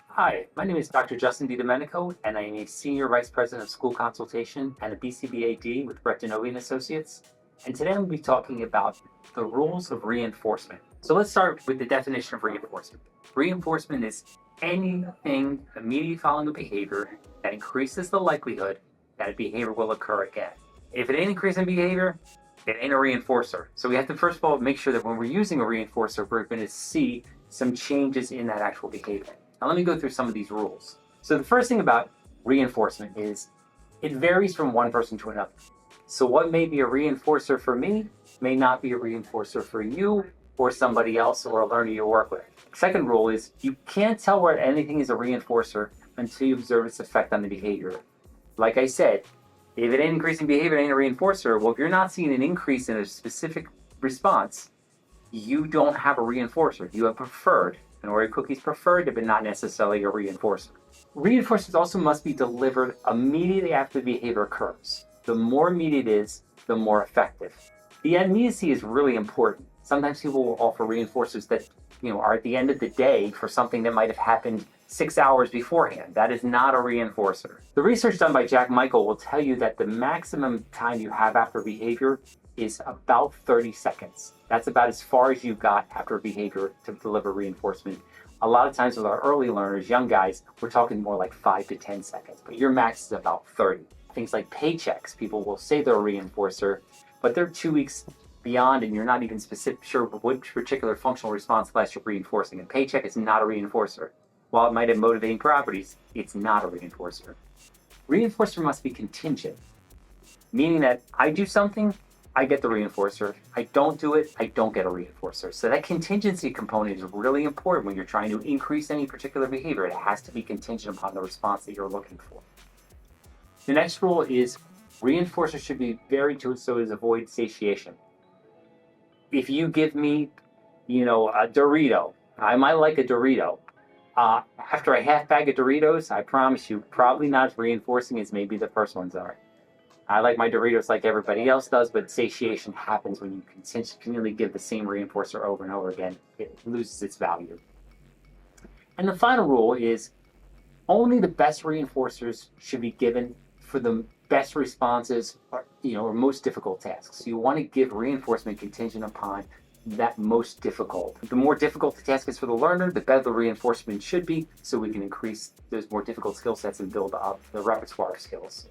Hi, my name is Dr. Justin Didomenico, and I am a Senior Vice President of School Consultation and a BCBA-D with Brett Denovi & Associates. And today we'll be talking about the rules of reinforcement. So let's start with the definition of reinforcement. Reinforcement is anything immediately following a behavior that increases the likelihood that a behavior will occur again. If it ain't increasing behavior, it ain't a reinforcer. So we have to first of all make sure that when we're using a reinforcer, we're going to see some changes in that actual behavior. Now let me go through some of these rules. So the first thing about reinforcement is it varies from one person to another. So what may be a reinforcer for me may not be a reinforcer for you or somebody else or a learner you work with. Second rule is you can't tell where anything is a reinforcer until you observe its effect on the behavior. Like I said, if it ain't increasing behavior, it ain't a reinforcer. Well, if you're not seeing an increase in a specific response, you don't have a reinforcer. You have preferred. An Oreo cookie is preferred, but not necessarily a reinforcer. Reinforcements also must be delivered immediately after the behavior occurs. The more immediate it is, the more effective. The immediacy is really important. Sometimes people will offer reinforcers that are at the end of the day for something that might have happened 6 hours beforehand. That is not a reinforcer. The research done by Jack Michael will tell you that the maximum time you have after behavior is about 30 seconds. That's about as far as you got after a behavior to deliver reinforcement. A lot of times with our early learners, young guys, we're talking more like 5 to 10 seconds, but your max is about 30. Things like paychecks, people will say they're a reinforcer, but they're 2 weeks beyond and you're not even sure which particular functional response class you're reinforcing. A paycheck is not a reinforcer. While it might have motivating properties, it's not a reinforcer. Reinforcer must be contingent, meaning that I do something, I get the reinforcer. I don't do it, I don't get a reinforcer. So that contingency component is really important when you're trying to increase any particular behavior. It has to be contingent upon the response that you're looking for. The next rule is reinforcers should be varied so as to avoid satiation. If you give me, a Dorito, I might like a Dorito. After a half bag of Doritos, I promise you, probably not as reinforcing as maybe the first ones are. I like my Doritos like everybody else does, but satiation happens when you continually give the same reinforcer over and over again. It loses its value. And the final rule is only the best reinforcers should be given for the best responses or most difficult tasks. You want to give reinforcement contingent upon that most difficult. The more difficult the task is for the learner, the better the reinforcement should be, so we can increase those more difficult skill sets and build up the repertoire of skills.